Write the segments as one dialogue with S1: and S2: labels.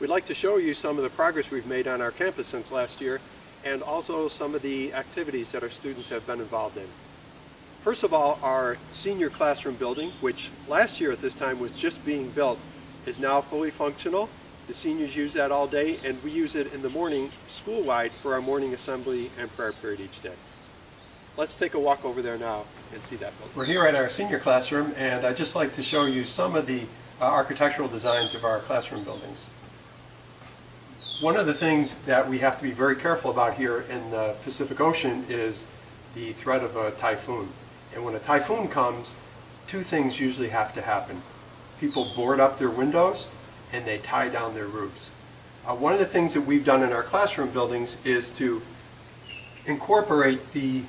S1: We'd like to show you some of the progress we've made on our campus since last year, and also some of the activities that our students have been involved in. First of all, our senior classroom building, which last year at this time was just being built, is now fully functional. The seniors use that all day, and we use it in the morning school-wide for our morning assembly and prayer period each day. Let's take a walk over there now and see that building. We're here at our senior classroom, and I'd just like to show you some of the architectural designs of our classroom buildings. One of the things that we have to be very careful about here in the Pacific Ocean is the threat of a typhoon. And when a typhoon comes, two things usually have to happen. People board up their windows and they tie down their roofs. One of the things that we've done in our classroom buildings is to incorporate the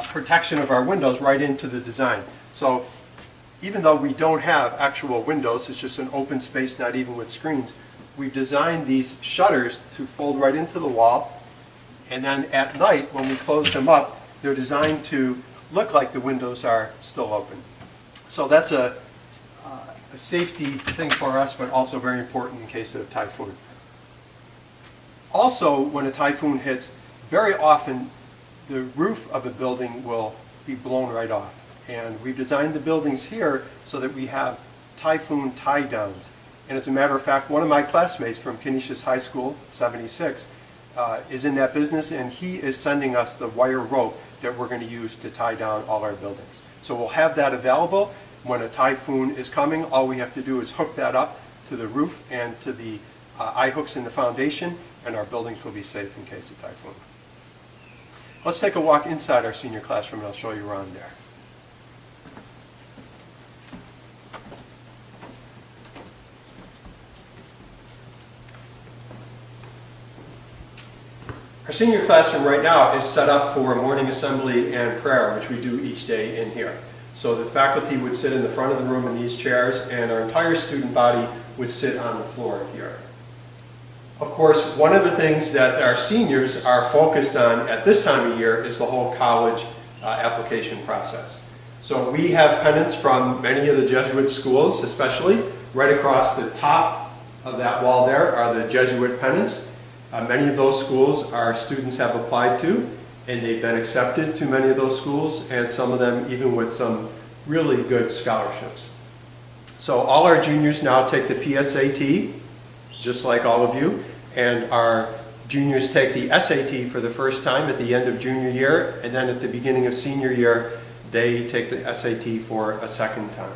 S1: protection of our windows right into the design. So even though we don't have actual windows, it's just an open space, not even with screens, we've designed these shutters to fold right into the wall, and then at night when we close them up, they're designed to look like the windows are still open. So that's a safety thing for us, but also very important in case of typhoon. Also, when a typhoon hits, very often the roof of a building will be blown right off. And we've designed the buildings here so that we have typhoon tie downs. And as a matter of fact, one of my classmates from Canisius High School, 76, is in that business, and he is sending us the wire rope that we're going to use to tie down all our buildings. So we'll have that available. When a typhoon is coming, all we have to do is hook that up to the roof and to the eye hooks in the foundation, and our buildings will be safe in case of typhoon. Let's take a walk inside our senior classroom, and I'll show you around there. Our senior classroom right now is set up for morning assembly and prayer, which we do each day in here. So the faculty would sit in the front of the room in these chairs, and our entire student body would sit on the floor here. Of course, one of the things that our seniors are focused on at this time of year is the whole college application process. So we have pennants from many of the Jesuit schools, especially. Right across the top of that wall there are the Jesuit pennants. Many of those schools our students have applied to, and they've been accepted to many of those schools, and some of them even with some really good scholarships. So all our juniors now take the PSAT, just like all of you, and our juniors take the SAT for the first time at the end of junior year, and then at the beginning of senior year, they take the SAT for a second time.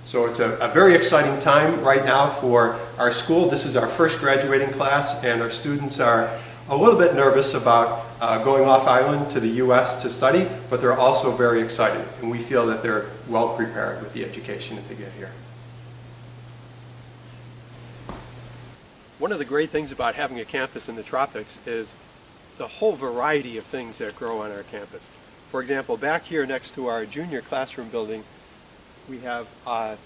S1: So it's a very exciting time right now for our school. This is our first graduating class, and our students are a little bit nervous about going off island to the U.S. to study, but they're also very excited, and we feel that they're well prepared with the education if they get here. One of the great things about having a campus in the tropics is the whole variety of things that grow on our campus. For example, back here next to our junior classroom building, we have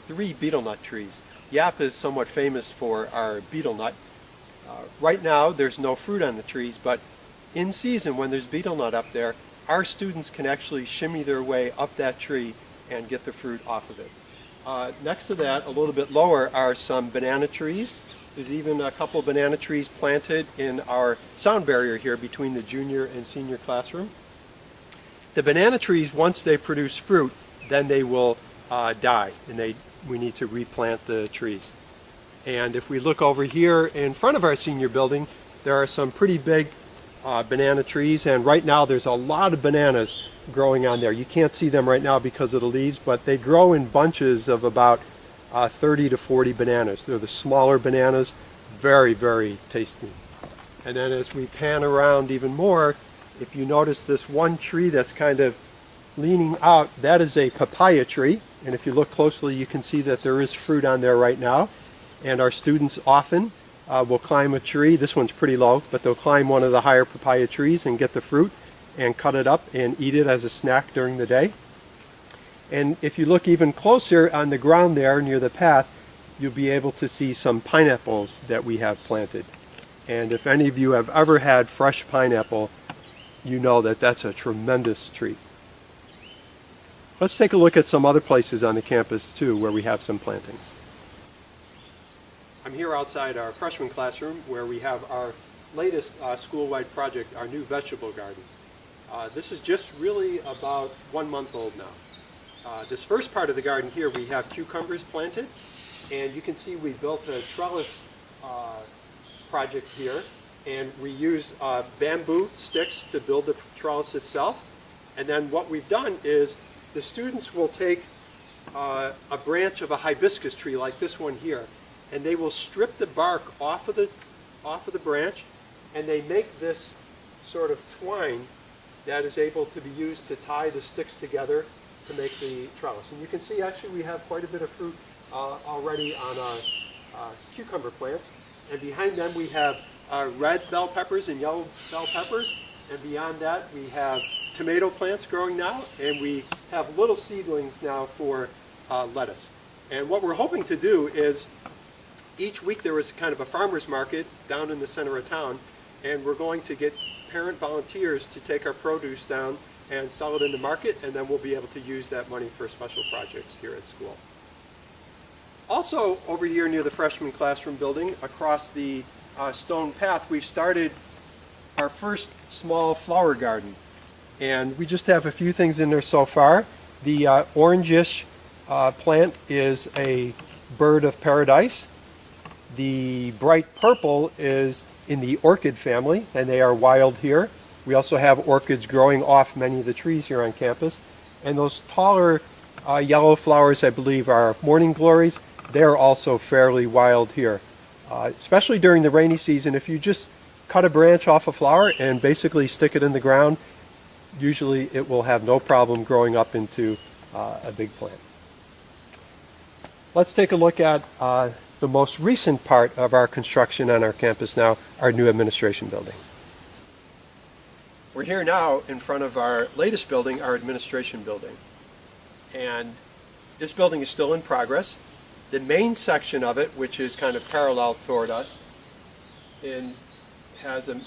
S1: 3 betel nut trees. Yap is somewhat famous for our betel nut. Right now there's no fruit on the trees, but in season when there's betel nut up there, our students can actually shimmy their way up that tree and get the fruit off of it. Next to that, a little bit lower, are some banana trees. There's even a couple banana trees planted in our sound barrier here between the junior and senior classroom. The banana trees, once they produce fruit, then they will die, and we need to replant the trees. And if we look over here in front of our senior building, there are some pretty big banana trees, and right now there's a lot of bananas growing on there. You can't see them right now because of the leaves, but they grow in bunches of about 30 to 40 bananas. They're the smaller bananas, very, very tasty. And then as we pan around even more, if you notice this one tree that's kind of leaning out, that is a papaya tree, and if you look closely you can see that there is fruit on there right now. And our students often will climb a tree. This one's pretty low, but they'll climb one of the higher papaya trees and get the fruit and cut it up and eat it as a snack during the day. And if you look even closer on the ground there near the path, you'll be able to see some pineapples that we have planted. And if any of you have ever had fresh pineapple, you know that that's a tremendous treat. Let's take a look at some other places on the campus too where we have some plantings. I'm here outside our freshman classroom where we have our latest school-wide project, our new vegetable garden. This is just really about 1 month old now. This first part of the garden here, we have cucumbers planted, and you can see we built a trellis project here, and we use bamboo sticks to build the trellis itself. And then what we've done is the students will take a branch of a hibiscus tree like this one here, and they will strip the bark off of the branch, and they make this sort of twine that is able to be used to tie the sticks together to make the trellis. And you can see actually we have quite a bit of fruit already on our cucumber plants, and behind them we have red bell peppers and yellow bell peppers, and beyond that we have tomato plants growing now, and we have little seedlings now for lettuce. And what we're hoping to do is each week there is kind of a farmer's market down in the center of town, and we're going to get parent volunteers to take our produce down and sell it in the market, and then we'll be able to use that money for special projects here at school. Also over here near the freshman classroom building, across the stone path, we've started our first small flower garden. And we just have a few things in there so far. The orangish plant is a bird of paradise. The bright purple is in the orchid family, and they are wild here. We also have orchids growing off many of the trees here on campus. And those taller yellow flowers, I believe, are morning glories. They're also fairly wild here. Especially during the rainy season, if you just cut a branch off a flower and basically stick it in the ground, usually it will have no problem growing up into a big plant. Let's take a look at the most recent part of our construction on our campus now, our new administration building. We're here now in front of our latest building, our administration building. And this building is still in progress. The main section of it, which is kind of parallel toward us, has a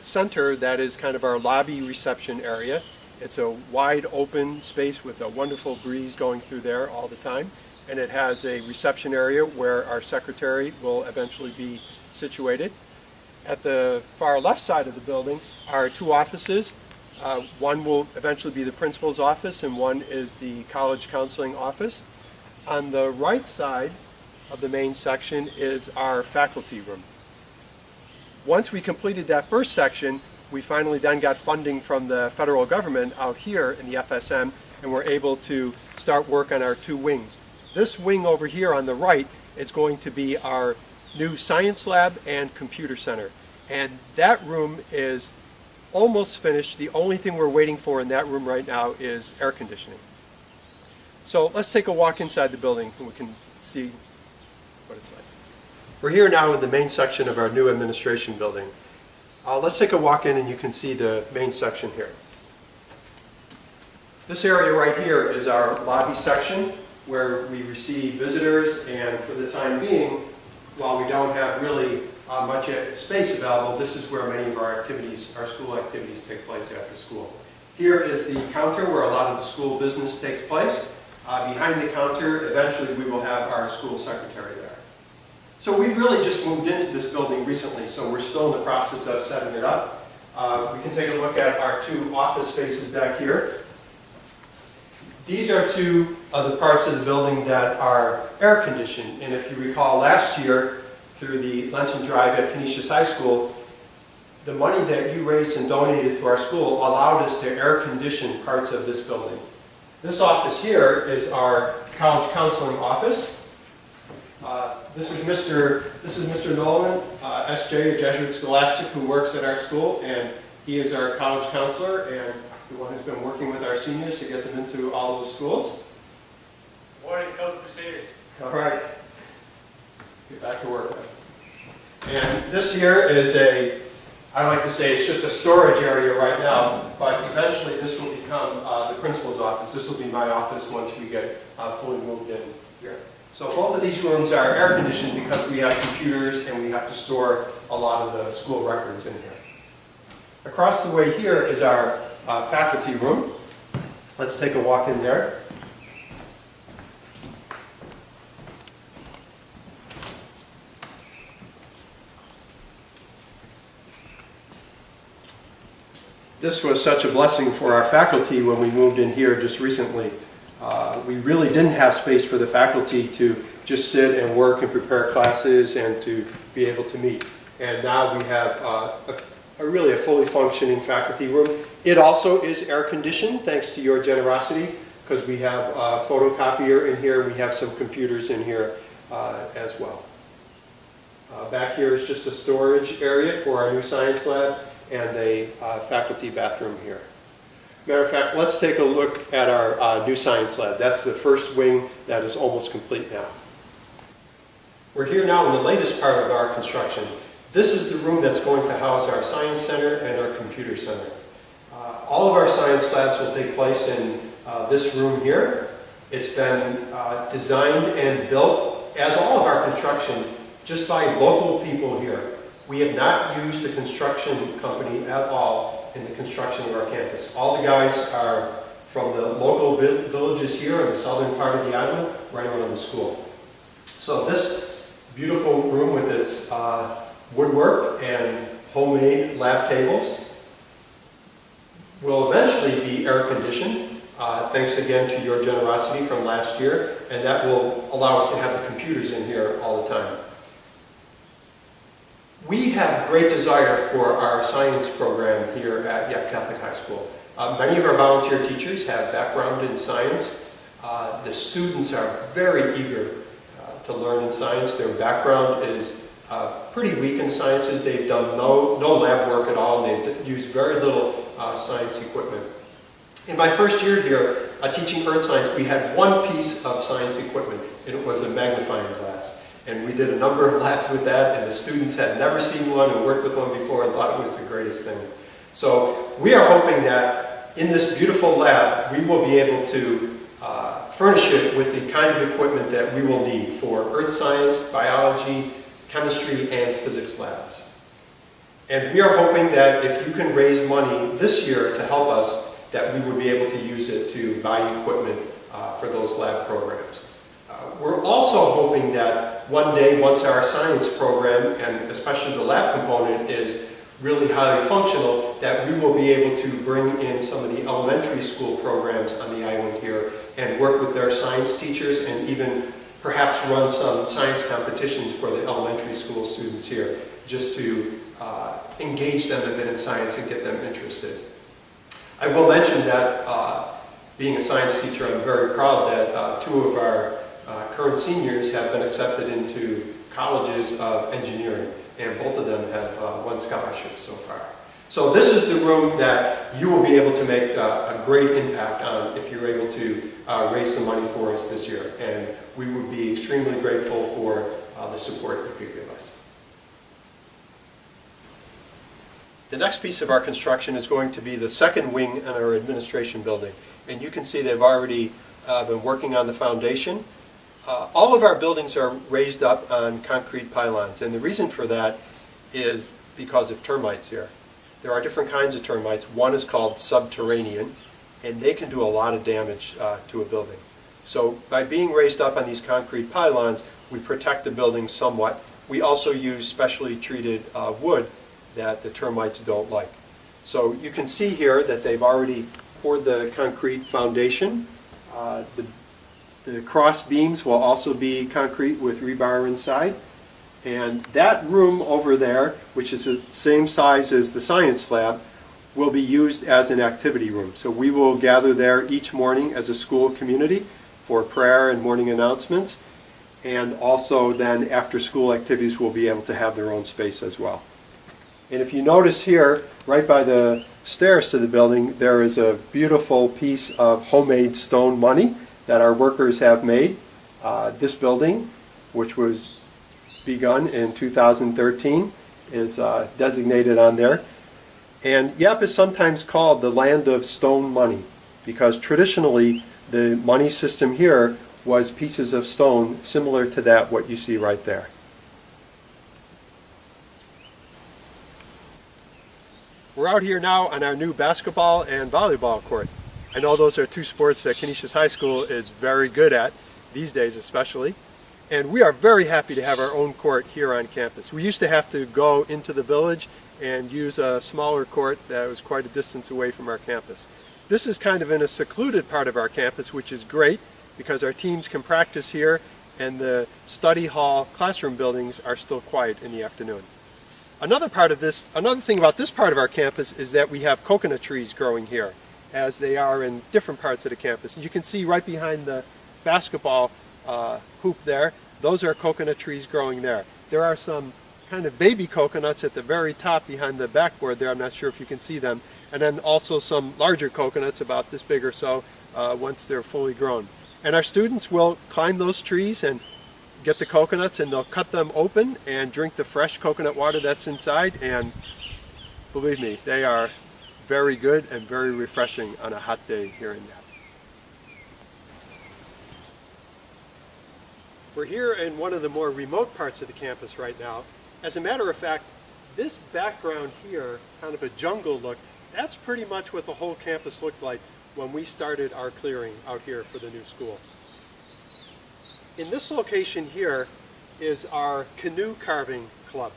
S1: center that is kind of our lobby reception area. It's a wide open space with a wonderful breeze going through there all the time. And it has a reception area where our secretary will eventually be situated. At the far left side of the building are two offices. One will eventually be the principal's office, and one is the college counseling office. On the right side of the main section is our faculty room. Once we completed that first section, we finally then got funding from the federal government out here in the FSM, and we're able to start work on our two wings. This wing over here on the right is going to be our new science lab and computer center. And that room is almost finished. The only thing we're waiting for in that room right now is air conditioning. So let's take a walk inside the building and we can see what it's like. We're here now in the main section of our new administration building. Let's take a walk in and you can see the main section here. This area right here is our lobby section where we receive visitors, and for the time being, while we don't have really much space available, this is where many of our activities, our school activities, take place after school. Here is the counter where a lot of the school business takes place. Behind the counter, eventually we will have our school secretary there. So we've really just moved into this building recently, so we're still in the process of setting it up. We can take a look at our two office spaces back here. These are two of the parts of the building that are air conditioned, and if you recall last year through the Lenten Drive at Canisius High School, the money that you raised and donated to our school allowed us to air condition parts of this building. This office here is our college counseling office. This is Mr. Nolan, SJ, a Jesuit scholastic who works at our school, and he is our college counselor and the one who's been working with our seniors to get them into all those schools.
S2: Morning, Coach Crusaders.
S1: All right, get back to work. And this here is I like to say it's just a storage area right now, but eventually this will become the principal's office. This will be my office once we get fully moved in here. So both of these rooms are air conditioned because we have computers and we have to store a lot of the school records in here. Across the way here is our faculty room. Let's take a walk in there. This was such a blessing for our faculty when we moved in here just recently. We really didn't have space for the faculty to just sit and work and prepare classes and to be able to meet. And now we have really a fully functioning faculty room. It also is air conditioned thanks to your generosity, because we have a photocopier in here, we have some computers in here as well. Back here is just a storage area for our new science lab and a faculty bathroom here. Matter of fact, let's take a look at our new science lab. That's the first wing that is almost complete now. We're here now in the latest part of our construction. This is the room that's going to house our science center and our computer center. All of our science labs will take place in this room here. It's been designed and built, as all of our construction, just by local people here. We have not used a construction company at all in the construction of our campus. All the guys are from the local villages here in the southern part of the island, right around the school. So this beautiful room with its woodwork and homemade lab tables will eventually be air conditioned, thanks again to your generosity from last year, and that will allow us to have the computers in here all the time. We have great desire for our science program here at Yep Catholic High School. Many of our volunteer teachers have background in science. The students are very eager to learn in science. Their background is pretty weak in sciences. They've done no lab work at all, and they've used very little science equipment. In my first year here teaching earth science, we had one piece of science equipment, and it was a magnifying glass. And we did a number of labs with that, and the students had never seen one and worked with one before and thought it was the greatest thing. So we are hoping that in this beautiful lab, we will be able to furnish it with the kind of equipment that we will need for earth science, biology, chemistry, and physics labs. And we are hoping that if you can raise money this year to help us, that we would be able to use it to buy equipment for those lab programs. We're also hoping that one day, once our science program, and especially the lab component, is really highly functional, that we will be able to bring in some of the elementary school programs on the island here and work with their science teachers and even perhaps run some science competitions for the elementary school students here, just to engage them a bit in science and get them interested. I will mention that being a science teacher, I'm very proud that two of our current seniors have been accepted into colleges of engineering, and both of them have won scholarships so far. So this is the room that you will be able to make a great impact on if you're able to raise some money for us this year, and we would be extremely grateful for the support you could give us. The next piece of our construction is going to be the second wing in our administration building, and you can see they've already been working on the foundation. All of our buildings are raised up on concrete pylons, and the reason for that is because of termites here. There are different kinds of termites. One is called subterranean, and they can do a lot of damage to a building. So by being raised up on these concrete pylons, we protect the building somewhat. We also use specially treated wood that the termites don't like. So you can see here that they've already poured the concrete foundation. The cross beams will also be concrete with rebar inside. And that room over there, which is the same size as the science lab, will be used as an activity room. So we will gather there each morning as a school community for prayer and morning announcements. And also then after school activities will be able to have their own space as well. And if you notice here, right by the stairs to the building, there is a beautiful piece of homemade stone money that our workers have made. This building, which was begun in 2013, is designated on there. And Yep is sometimes called the land of stone money because traditionally the money system here was pieces of stone similar to that what you see right there. We're out here now on our new basketball and volleyball court. I know those are two sports that Canisius High School is very good at, these days especially. And we are very happy to have our own court here on campus. We used to have to go into the village and use a smaller court that was quite a distance away from our campus. This is kind of in a secluded part of our campus, which is great because our teams can practice here and the study hall classroom buildings are still quiet in the afternoon. Another thing about this part of our campus is that we have coconut trees growing here, as they are in different parts of the campus. And you can see right behind the basketball hoop there, those are coconut trees growing there. There are some kind of baby coconuts at the very top behind the backboard there. I'm not sure if you can see them. And then also some larger coconuts about this big or so once they're fully grown. And our students will climb those trees and get the coconuts, and they'll cut them open and drink the fresh coconut water that's inside, and believe me, they are very good and very refreshing on a hot day here in Yap. We're here in one of the more remote parts of the campus right now. As a matter of fact, this background here, kind of a jungle look, that's pretty much what the whole campus looked like when we started our clearing out here for the new school. In this location here is our canoe carving club.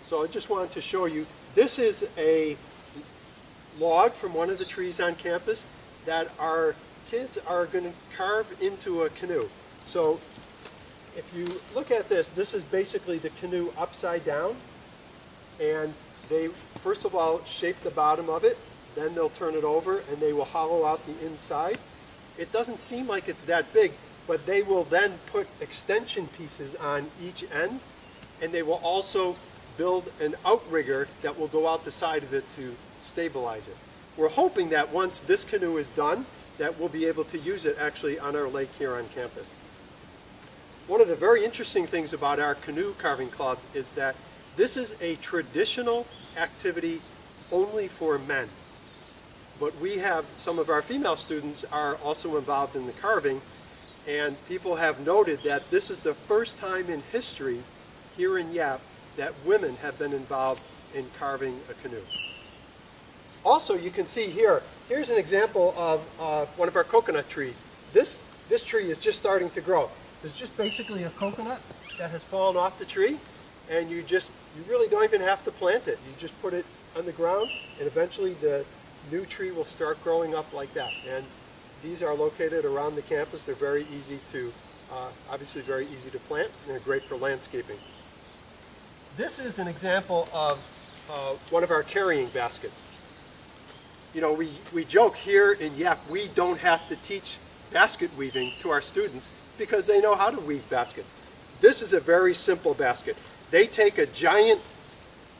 S1: So I just wanted to show you, this is a log from one of the trees on campus that our kids are going to carve into a canoe. So if you look at this, this is basically the canoe upside down, and they first of all shape the bottom of it, then they'll turn it over and they will hollow out the inside. It doesn't seem like it's that big, but they will then put extension pieces on each end, and they will also build an outrigger that will go out the side of it to stabilize it. We're hoping that once this canoe is done, that we'll be able to use it actually on our lake here on campus. One of the very interesting things about our canoe carving club is that this is a traditional activity only for men. But we have, some of our female students are also involved in the carving, and people have noted that this is the first time in history here in Yap that women have been involved in carving a canoe. Also, you can see here's an example of one of our coconut trees. This tree is just starting to grow. It's just basically a coconut that has fallen off the tree, and you really don't even have to plant it. You just put it on the ground, and eventually the new tree will start growing up like that. And these are located around the campus. They're very easy to, obviously very easy to plant, and they're great for landscaping. This is an example of one of our carrying baskets. You know, we joke here in Yap, we don't have to teach basket weaving to our students because they know how to weave baskets. This is a very simple basket. They take a giant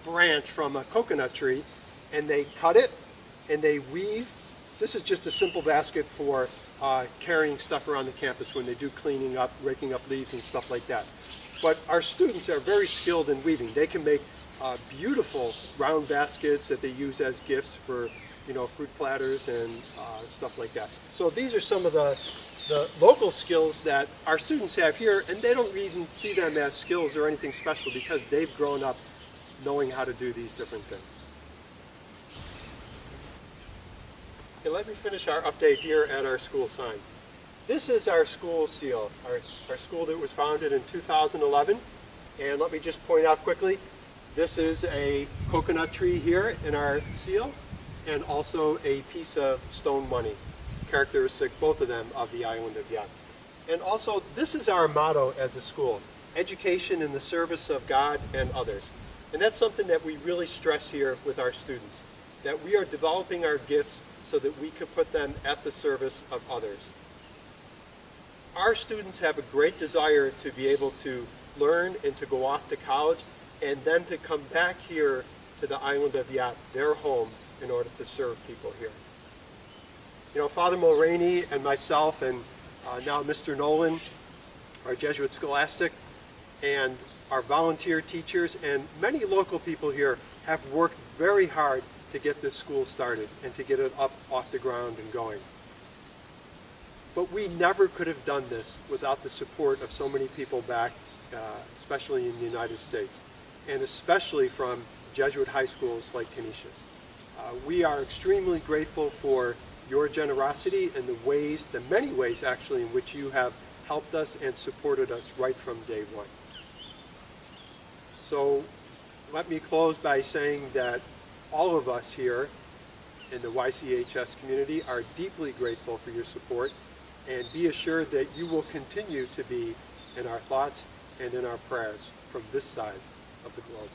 S1: branch from a coconut tree and they cut it and they weave. This is just a simple basket for carrying stuff around the campus when they do cleaning up, raking up leaves and stuff like that. But our students are very skilled in weaving. They can make beautiful round baskets that they use as gifts for, you know, fruit platters and stuff like that. So these are some of the local skills that our students have here, and they don't even see them as skills or anything special because they've grown up knowing how to do these different things. Okay, let me finish our update here at our school sign. This is our school seal, our school that was founded in 2011. And let me just point out quickly, this is a coconut tree here in our seal, and also a piece of stone money, characteristic, both of them, of the island of Yap. And also, this is our motto as a school, education in the service of God and others. And that's something that we really stress here with our students, that we are developing our gifts so that we can put them at the service of others. Our students have a great desire to be able to learn and to go off to college, and then to come back here to the island of Yap, their home, in order to serve people here. You know, Father Mulroney and myself, and now Mr. Nolan, our Jesuit scholastic, and our volunteer teachers, and many local people here have worked very hard to get this school started and to get it up off the ground and going. But we never could have done this without the support of so many people back, especially in the United States, and especially from Jesuit high schools like Canisius. We are extremely grateful for your generosity and the many ways actually in which you have helped us and supported us right from day one. So let me close by saying that all of us here in the YCHS community are deeply grateful for your support, and be assured that you will continue to be in our thoughts and in our prayers from this side of the globe.